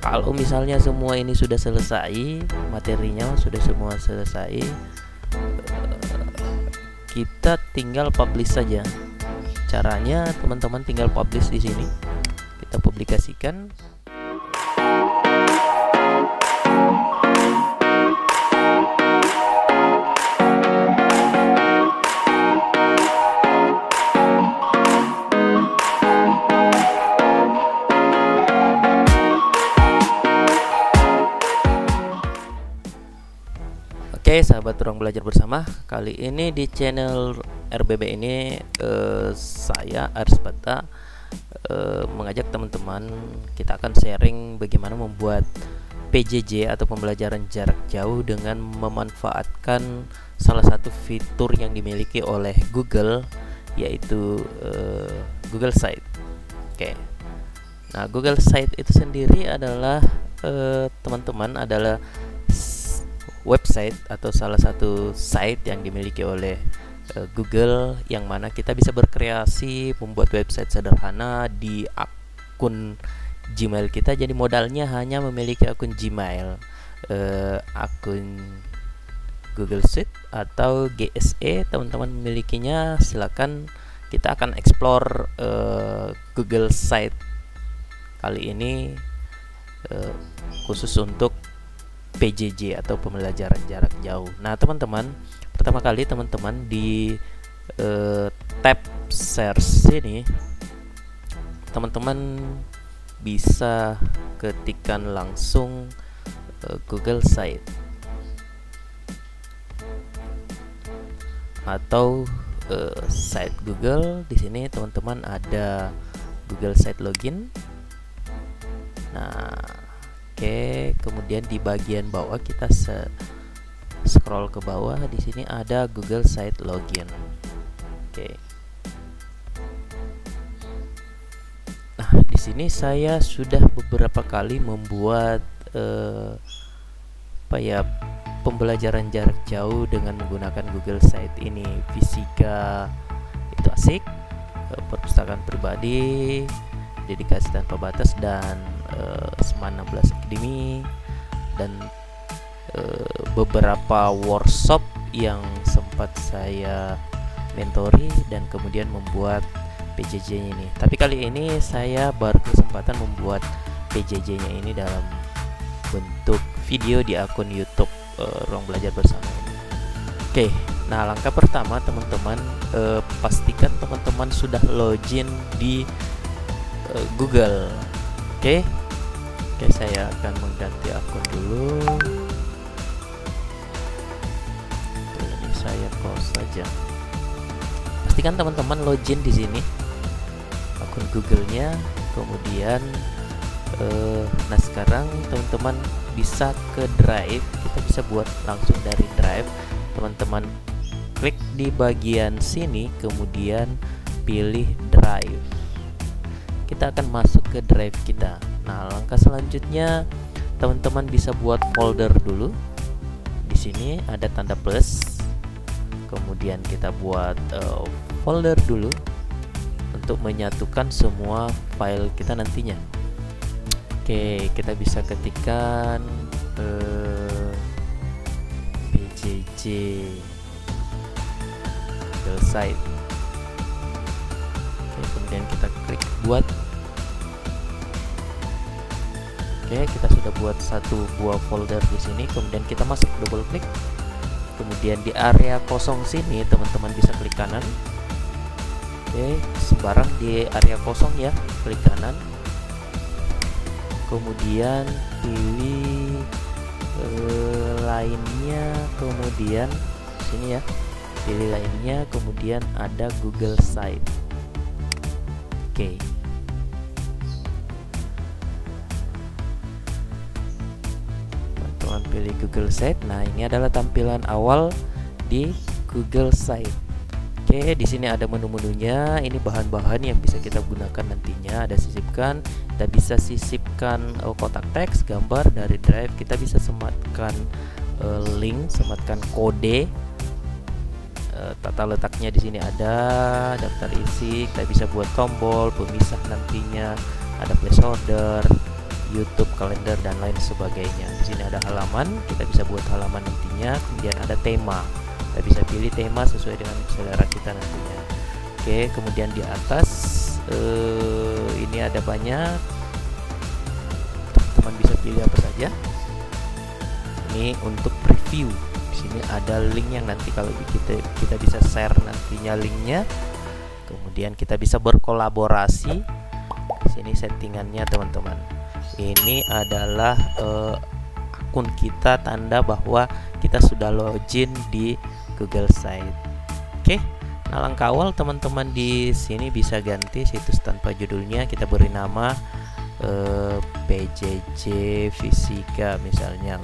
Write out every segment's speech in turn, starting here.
Kalau misalnya semua ini sudah selesai, materinya sudah semua selesai, kita tinggal publish saja. Caranya teman-teman tinggal publish di sini. Kita publikasikan. Oke, sahabat Ruang Belajar Bersama, kali ini di channel RBB ini saya Aris Bata mengajak teman-teman, kita akan sharing bagaimana membuat PJJ atau pembelajaran jarak jauh dengan memanfaatkan salah satu fitur yang dimiliki oleh Google, yaitu Google Site. Oke. Nah, Google Site itu sendiri adalah teman-teman adalah website atau salah satu site yang dimiliki oleh Google, yang mana kita bisa berkreasi membuat website sederhana di akun Gmail kita. Jadi modalnya hanya memiliki akun Gmail, akun Google Sheet atau GSE. Teman-teman memilikinya, silakan. Kita akan explore Google Site kali ini khusus untuk PJJ atau pembelajaran jarak jauh. Nah, teman-teman, pertama kali teman-teman di tab search ini, teman-teman bisa ketikkan langsung Google Site atau site Google. Di sini teman-teman ada Google Site Login. Nah, oke, kemudian di bagian bawah kita scroll ke bawah, di sini ada Google Site Login. Oke. Nah, di sini saya sudah beberapa kali membuat pembelajaran jarak jauh dengan menggunakan Google Site ini. Fisika itu asik, perpustakaan pribadi, dedikasi tanpa batas, dan Seman 16 Academy, dan beberapa workshop yang sempat saya mentori dan kemudian membuat PJJ-nya ini. Tapi kali ini saya baru kesempatan membuat PJJ-nya ini dalam bentuk video di akun YouTube Ruang Belajar Bersama ini. Oke, nah langkah pertama teman-teman, pastikan teman-teman sudah login di Google. Oke, saya akan mengganti akun dulu. Ini saya close saja. Pastikan teman-teman login di sini, akun Google-nya. Kemudian, nah sekarang teman-teman bisa ke Drive. Kita bisa buat langsung dari Drive. Teman-teman klik di bagian sini, kemudian pilih Drive. Kita akan masuk ke drive kita. Nah, langkah selanjutnya teman-teman bisa buat folder dulu. Di sini ada tanda plus. Kemudian kita buat folder dulu untuk menyatukan semua file kita nantinya. Oke, kita bisa ketikkan PJJ Google Site. Oke, kemudian kita klik buat. Oke, kita sudah buat satu buah folder di sini. Kemudian kita masuk, double klik. Kemudian di area kosong sini teman-teman bisa klik kanan. Oke, sembarang di area kosong ya, klik kanan. Kemudian pilih lainnya. Kemudian sini ya, pilih lainnya. Kemudian ada Google Site. Oke. Pilih Google Site. Nah, ini adalah tampilan awal di Google Site. Oke, di sini ada menu-menunya. Ini bahan-bahan yang bisa kita gunakan nantinya. Ada sisipkan, kita bisa sisipkan kotak teks, gambar dari Drive. Kita bisa sematkan link, sematkan kode. Tata letaknya di sini ada daftar isi. Kita bisa buat tombol pemisah nantinya. Ada placeholder. YouTube, kalender dan lain sebagainya. Di sini ada halaman, kita bisa buat halaman nantinya. Kemudian ada tema, kita bisa pilih tema sesuai dengan selera kita nantinya. Oke, kemudian di atas ini ada banyak, teman-teman bisa pilih apa saja. Ini untuk preview. Di sini ada link yang nanti kalau kita bisa share nantinya linknya. Kemudian kita bisa berkolaborasi. Di sini settingannya teman-teman. Ini adalah akun kita, tanda bahwa kita sudah login di Google Site. Oke. Nah, langkah awal teman-teman di sini bisa ganti situs tanpa judulnya. Kita beri nama PJJ Fisika misalnya.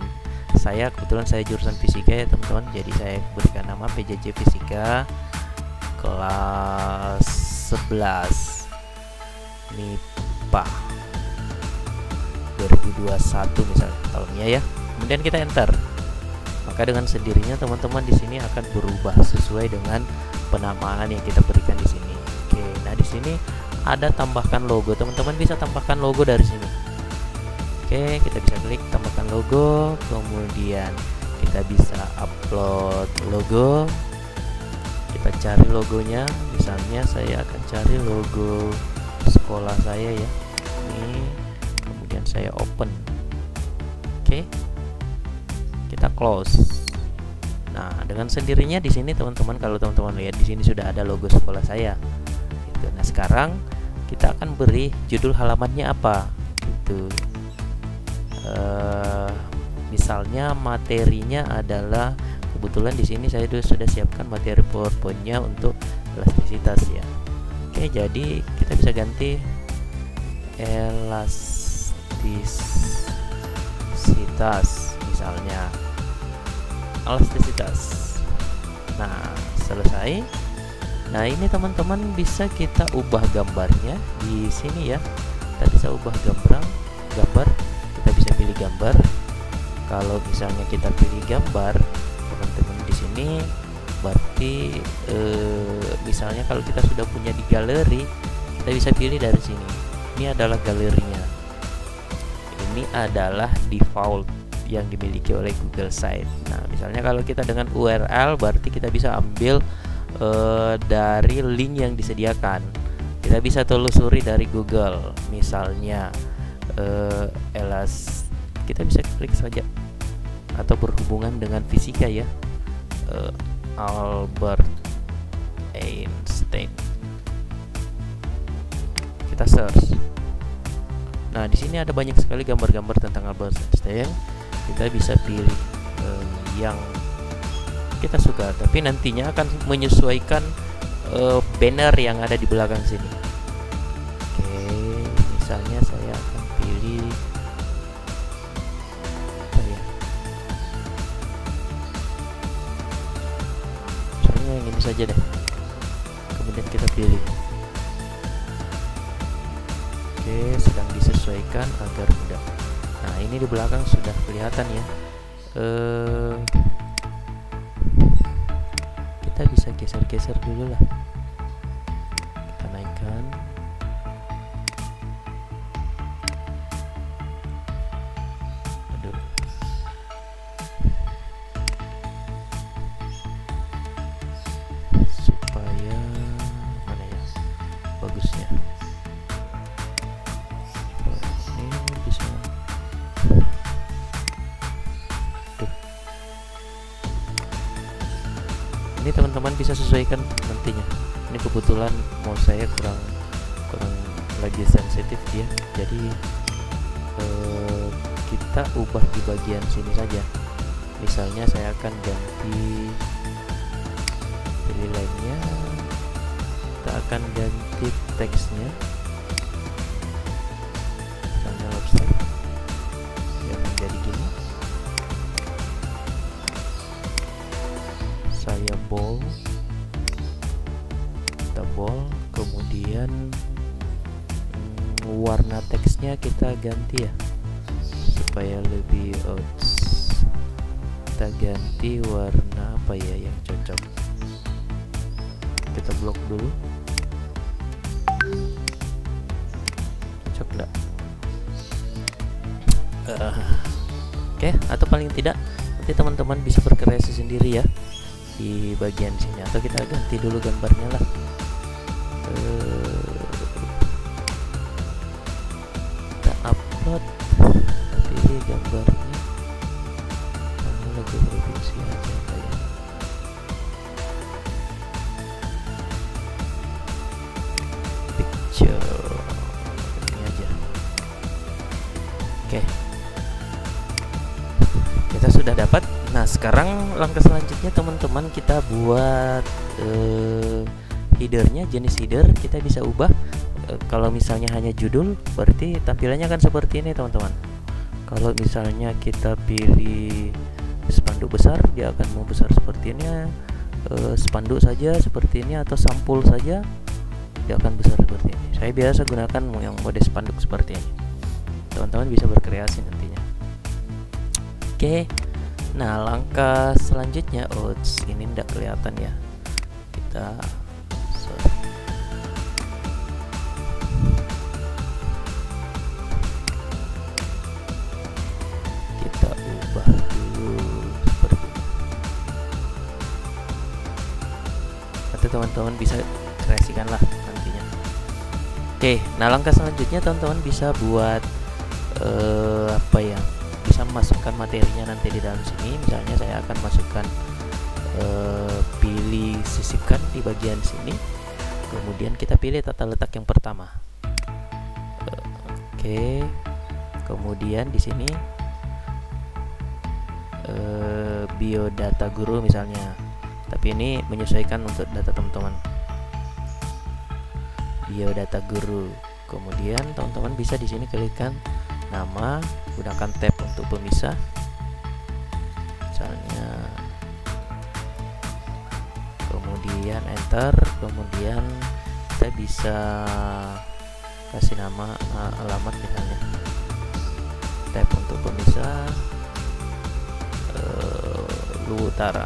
Kebetulan saya jurusan fisika ya teman-teman, jadi saya berikan nama PJJ Fisika kelas 11 MIPA 2021 misalnya tahunnya ya. Kemudian kita enter. Maka dengan sendirinya teman-teman di sini akan berubah sesuai dengan penamaan yang kita berikan di sini. Oke, nah di sini ada tambahkan logo. Teman-teman bisa tambahkan logo dari sini. Oke, kita bisa klik tambahkan logo, kemudian kita bisa upload logo. Kita cari logonya, misalnya saya akan cari logo sekolah saya ya. Ini, kemudian saya open. Oke, kita close. Nah, dengan sendirinya di sini teman-teman, kalau teman-teman lihat di sini sudah ada logo sekolah saya. Gitu. Nah, sekarang kita akan beri judul halamannya apa? Gitu. Misalnya materinya adalah, kebetulan di sini saya sudah siapkan materi PowerPoint-nya untuk elastisitas ya. Oke, jadi kita bisa ganti elastisitas misalnya. Elastisitas. Nah, selesai. Nah, ini teman-teman bisa kita ubah gambarnya di sini ya. Kita bisa ubah gambar. Kita bisa pilih gambar. Kalau misalnya kita pilih gambar, teman-teman di sini berarti misalnya kalau kita sudah punya di galeri, kita bisa pilih dari sini. Ini adalah galerinya. Ini adalah default yang dimiliki oleh Google Site. Nah, misalnya kalau kita dengan URL, berarti kita bisa ambil dari link yang disediakan. Kita bisa telusuri dari Google, misalnya kita bisa klik saja atau berhubungan dengan fisika ya, Albert Einstein. Kita search. Nah, di sini ada banyak sekali gambar-gambar tentang Albert Einstein. Kita bisa pilih yang kita suka, tapi nantinya akan menyesuaikan banner yang ada di belakang sini. Oke, misalnya saya akan pilih misalnya yang ini saja deh. Kemudian kita pilih. Oke, sedang disesuaikan agar mudah. Nah, ini di belakang sudah kelihatan ya. Kita bisa geser-geser dulu lah. Kita naikkan. Aduh. Supaya mana ya bagusnya. Ini bisa. Ini teman-teman bisa sesuaikan nantinya. Ini kebetulan mau saya kurang lagi sensitif dia, jadi kita ubah di bagian sini saja. Misalnya saya akan ganti pilih lainnya, kita akan ganti teksnya, misalnya lobster ya, akan jadi gini. Saya bold, kita bold, kemudian warna teksnya kita ganti ya supaya lebih kita ganti warna apa ya yang cocok. Kita blok dulu, cocok enggak? Oke, atau paling tidak nanti teman-teman bisa berkreasi sendiri ya di bagian sini, atau kita ganti dulu gambarnya lah. Kita upload, pilih gambarnya, kamu logo provinsi aja kayak picture ini aja. Oke, kita sudah dapat. Nah, sekarang langkah selanjutnya teman-teman, kita buat headernya. Jenis header kita bisa ubah. Kalau misalnya hanya judul, berarti tampilannya kan seperti ini teman-teman. Kalau misalnya kita pilih spanduk besar, dia akan mau besar seperti ini. Spanduk saja seperti ini, atau sampul saja, dia akan besar seperti ini. Saya biasa gunakan yang mode spanduk seperti ini. Teman-teman bisa berkreasi nantinya. Oke, nah langkah selanjutnya, ini tidak kelihatan ya. Kita ubah dulu seperti ini. Atau teman-teman bisa kreasikan lah nantinya. Oke, nah langkah selanjutnya teman-teman bisa buat apa ya, bisa memasukkan materinya nanti di dalam sini. Misalnya saya akan masukkan pilih sisipkan di bagian sini, kemudian kita pilih tata letak yang pertama. Oke, kemudian di sini biodata guru misalnya, tapi ini menyesuaikan untuk data teman-teman. Biodata guru, kemudian teman-teman bisa di sini klikkan nama, gunakan tab untuk pemisah, misalnya, kemudian enter, kemudian kita bisa kasih nama alamat misalnya, tab untuk pemisah Lu Utara.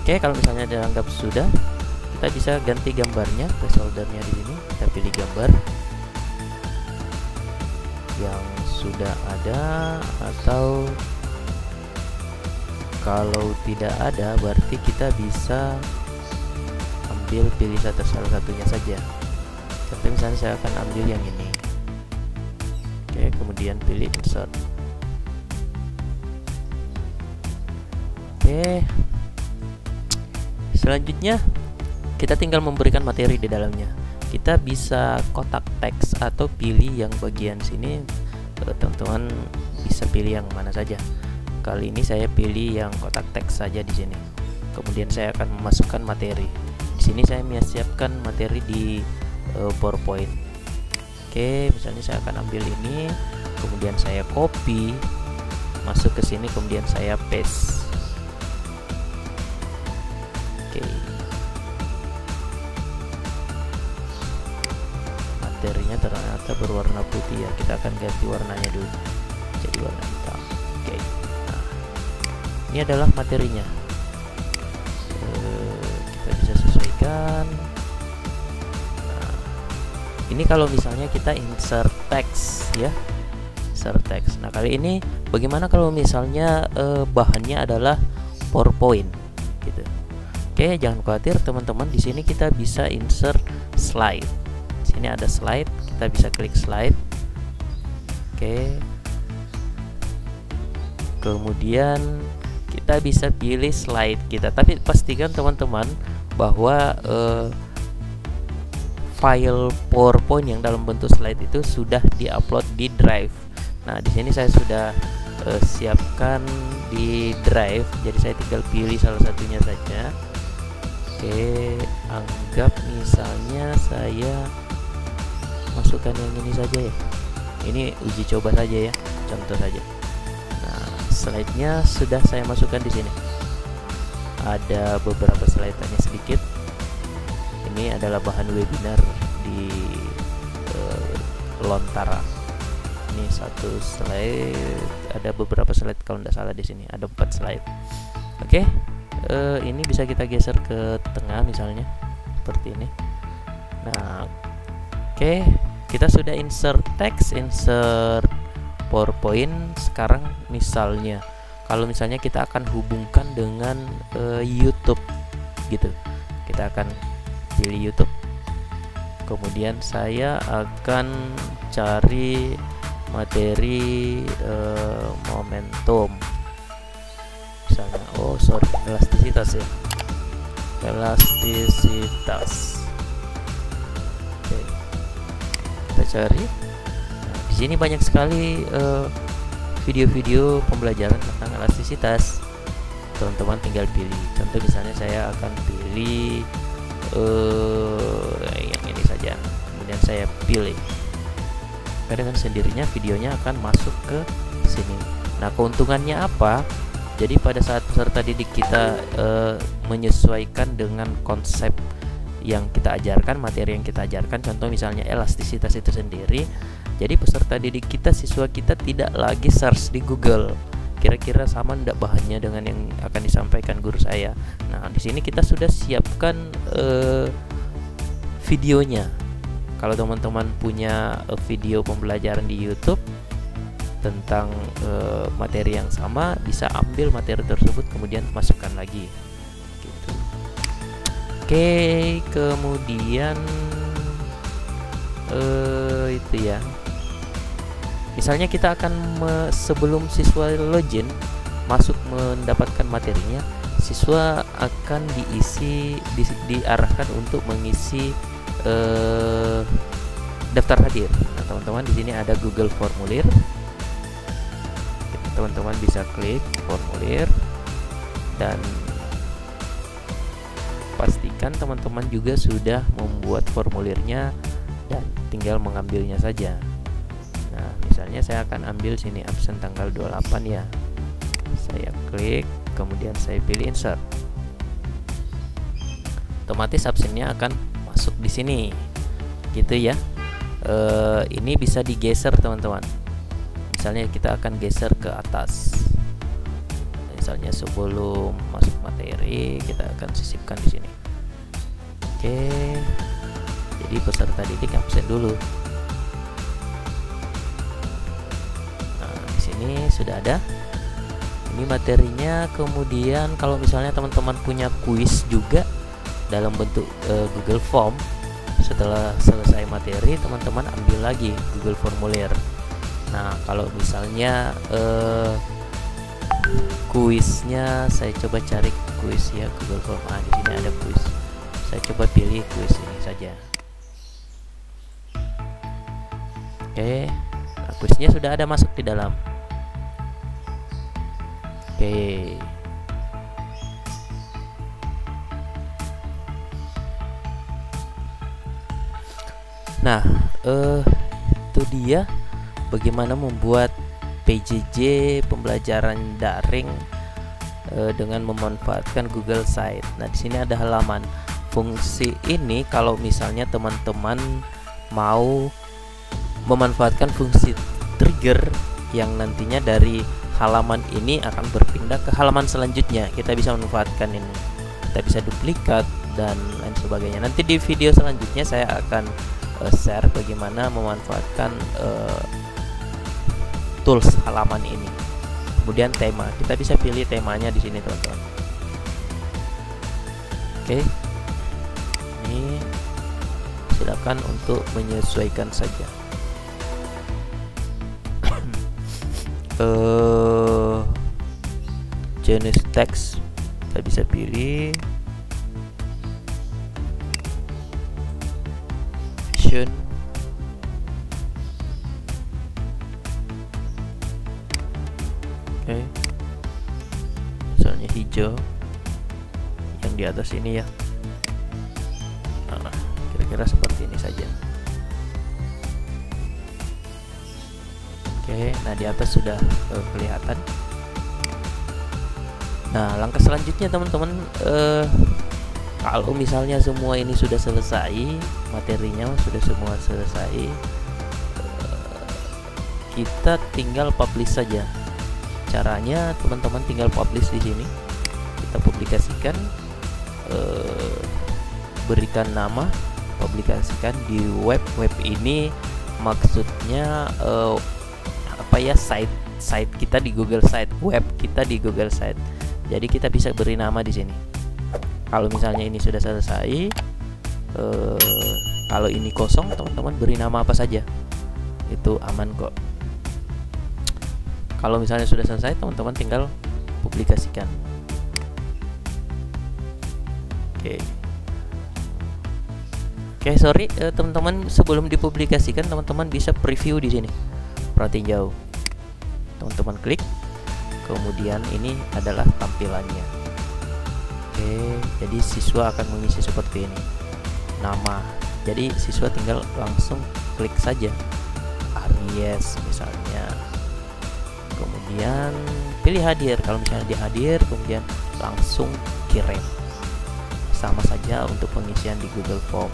Oke, kalau misalnya dianggap sudah, kita bisa ganti gambarnya, placeholdernya di sini. Kita pilih gambar yang sudah ada, atau kalau tidak ada berarti kita bisa pilih salah satunya saja. Contoh misalnya saya akan ambil yang ini. Oke, kemudian pilih insert. Oke, selanjutnya kita tinggal memberikan materi di dalamnya. Kita bisa kotak teks atau pilih yang bagian sini. Teman-teman bisa pilih yang mana saja. Kali ini saya pilih yang kotak teks saja di sini. Kemudian saya akan memasukkan materi. Di sini saya menyiapkan materi di PowerPoint. Oke, misalnya saya akan ambil ini, kemudian saya copy, masuk ke sini, kemudian saya paste. Oke. Materinya ternyata berwarna putih ya, kita akan ganti warnanya dulu jadi warna hitam. Oke, nah, ini adalah materinya. Kita bisa sesuaikan. Nah, ini kalau misalnya kita insert text ya, insert text. Nah, kali ini bagaimana kalau misalnya bahannya adalah PowerPoint gitu. Oke, jangan khawatir teman-teman, di sini kita bisa insert slide. Ini ada slide, kita bisa klik slide. Oke, kemudian kita bisa pilih slide kita, tapi pastikan teman-teman bahwa file PowerPoint yang dalam bentuk slide itu sudah diupload di Drive. Nah, di sini saya sudah siapkan di Drive, jadi saya tinggal pilih salah satunya saja. Oke, anggap misalnya saya masukkan yang ini saja ya. Ini uji coba saja ya, contoh saja. Nah, slide-nya sudah saya masukkan di sini. Ada beberapa slide hanya sedikit. Ini adalah bahan webinar di Lontara. Ini satu slide, ada beberapa slide kalau tidak salah di sini. Ada 4 slide. Oke, ini bisa kita geser ke tengah misalnya seperti ini. Nah, oke, kita sudah insert teks, insert PowerPoint. Sekarang misalnya kalau misalnya kita akan hubungkan dengan YouTube gitu, kita akan pilih YouTube, kemudian saya akan cari materi momentum misalnya, elastisitas ya, elastisitas. Oke, kita cari. Nah, di sini banyak sekali video-video pembelajaran tentang elastisitas. Teman-teman tinggal pilih. Contoh misalnya saya akan pilih yang ini saja, kemudian saya pilih. Dengan sendirinya videonya akan masuk ke sini. Nah, keuntungannya apa? Jadi pada saat peserta didik kita menyesuaikan dengan konsep yang kita ajarkan, materi yang kita ajarkan, contoh misalnya elastisitas itu sendiri, jadi peserta didik kita, siswa kita tidak lagi search di Google, kira-kira sama enggak bahannya dengan yang akan disampaikan guru saya. Nah, di sini kita sudah siapkan videonya. Kalau teman-teman punya video pembelajaran di YouTube tentang materi yang sama, bisa ambil materi tersebut kemudian masukkan lagi gitu. Oke, kemudian itu ya, misalnya kita akan sebelum siswa login masuk mendapatkan materinya, siswa akan diarahkan untuk mengisi daftar hadir. Nah, teman-teman, di sini ada Google Formulir. Teman-teman bisa klik formulir dan pastikan teman-teman juga sudah membuat formulirnya dan tinggal mengambilnya saja. Nah, misalnya saya akan ambil sini absen tanggal 28 ya. Saya klik, kemudian saya pilih insert. Otomatis absennya akan masuk di sini. Gitu ya. Ini bisa digeser, teman-teman. Misalnya kita akan geser ke atas. Misalnya sebelum masuk materi kita akan sisipkan di sini. Oke. Jadi peserta didik absen dulu. Nah, di sini sudah ada. Ini materinya. Kemudian kalau misalnya teman-teman punya kuis juga dalam bentuk Google Form, setelah selesai materi teman-teman ambil lagi Google Formulir. Nah, kalau misalnya kuisnya, saya coba cari kuis ya, Google Form. Di sini ada kuis. Saya coba pilih kuis ini saja. Oke, nah, kuisnya sudah ada masuk di dalam. Oke. Nah, itu dia bagaimana membuat PJJ pembelajaran daring dengan memanfaatkan Google Site. Nah, di sini ada halaman. Fungsi ini kalau misalnya teman-teman mau memanfaatkan fungsi trigger yang nantinya dari halaman ini akan berpindah ke halaman selanjutnya, kita bisa memanfaatkan ini. Kita bisa duplikat dan lain sebagainya. Nanti di video selanjutnya saya akan share bagaimana memanfaatkan tools halaman ini. Kemudian tema, kita bisa pilih temanya di sini, teman-teman. Oke, ini silakan untuk menyesuaikan saja. Jenis teks kita bisa pilih. Oke, misalnya hijau yang di atas ini ya. Nah, kira-kira seperti ini saja. Oke, nah di atas sudah kelihatan. Nah, langkah selanjutnya teman-teman, kalau misalnya semua ini sudah selesai, materinya sudah semua selesai, kita tinggal publish saja. Caranya teman-teman tinggal publish di sini. Kita publikasikan, berikan nama, publikasikan di web ini maksudnya apa ya, site kita di Google Site, web kita di Google Site. Jadi kita bisa beri nama di sini. Kalau misalnya ini sudah selesai, kalau ini kosong, teman-teman beri nama apa saja, itu aman kok. Kalau misalnya sudah selesai, teman-teman tinggal publikasikan. Oke, sorry teman-teman, sebelum dipublikasikan teman-teman bisa preview di sini. Perhatiin jauh. Teman-teman klik, kemudian ini adalah tampilannya. Oke, jadi siswa akan mengisi seperti ini. Nama. Jadi siswa tinggal langsung klik saja Aries misalnya. Kemudian pilih hadir. Kalau misalnya dia hadir, kemudian langsung kirim. Sama saja untuk pengisian di Google Form.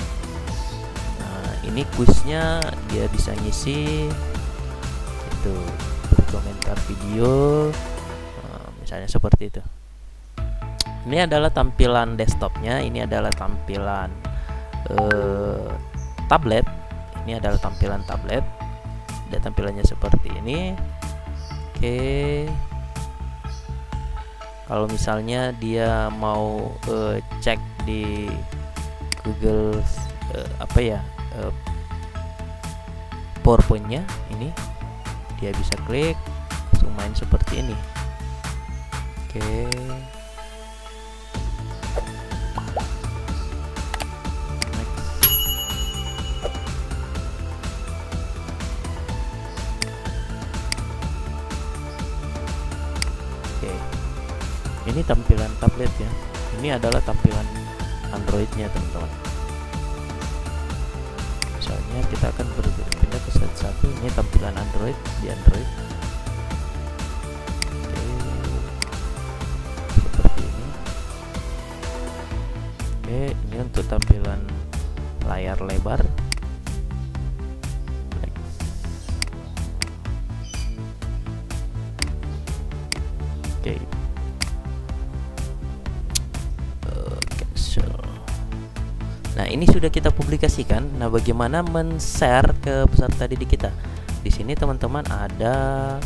Nah, ini kuisnya dia bisa ngisi itu, berkomentar video, misalnya seperti itu. Ini adalah tampilan desktopnya, ini adalah tampilan tablet. Ini adalah tampilan tablet. Ada tampilannya seperti ini. Oke. Kalau misalnya dia mau cek di Google PowerPoint-nya, ini dia bisa klik langsung main seperti ini. Oke. Ini tampilan tablet ya. Ini adalah tampilan Android-nya, teman-teman. Misalnya kita akan berpindah ke slide 1. Ini tampilan Android di Android. Oke. Seperti ini. Oke, ini untuk tampilan layar lebar. Oke. Nah, ini sudah kita publikasikan. Nah, bagaimana men-share ke peserta didik kita? Di sini teman-teman ada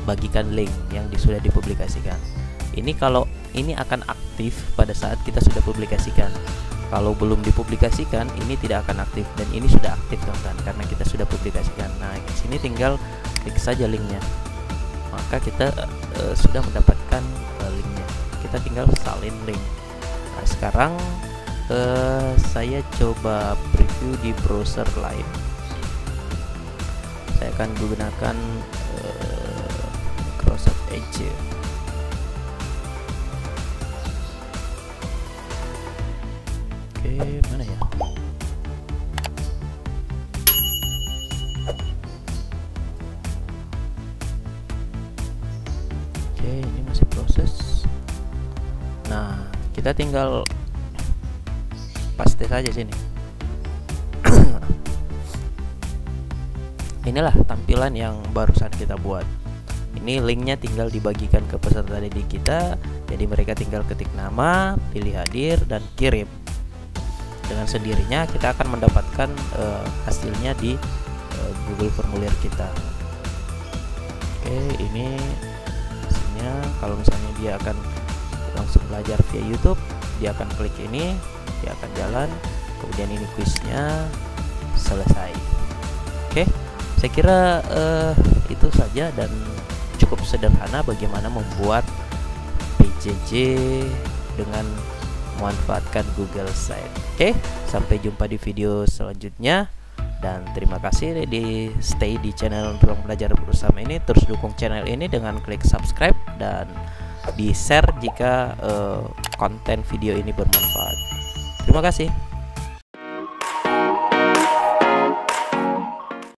bagikan link yang sudah dipublikasikan. Ini kalau ini akan aktif pada saat kita sudah publikasikan. Kalau belum dipublikasikan, ini tidak akan aktif, dan ini sudah aktif, teman-teman, karena kita sudah publikasikan. Nah, di sini tinggal klik saja linknya. Maka kita sudah mendapatkan linknya. Kita tinggal salin link. Nah, sekarang saya coba preview di browser lain. Saya akan menggunakan Microsoft Edge. Oke, mana ya? Oke, ini masih proses. Nah, kita tinggal paste saja sini. Inilah tampilan yang barusan kita buat. Ini linknya tinggal dibagikan ke peserta didik kita. Jadi mereka tinggal ketik nama, pilih hadir, dan kirim. Dengan sendirinya kita akan mendapatkan hasilnya di Google Formulir kita. Oke, ini hasilnya. Kalau misalnya dia akan langsung belajar via YouTube, dia akan klik ini, dia akan jalan, kemudian ini kuisnya selesai. Oke, saya kira itu saja, dan cukup sederhana bagaimana membuat PJJ dengan memanfaatkan Google Site. Oke, sampai jumpa di video selanjutnya, dan terima kasih stay di channel Ruang Belajar Bersama ini. Terus dukung channel ini dengan klik subscribe dan di share jika konten video ini bermanfaat. Terima kasih.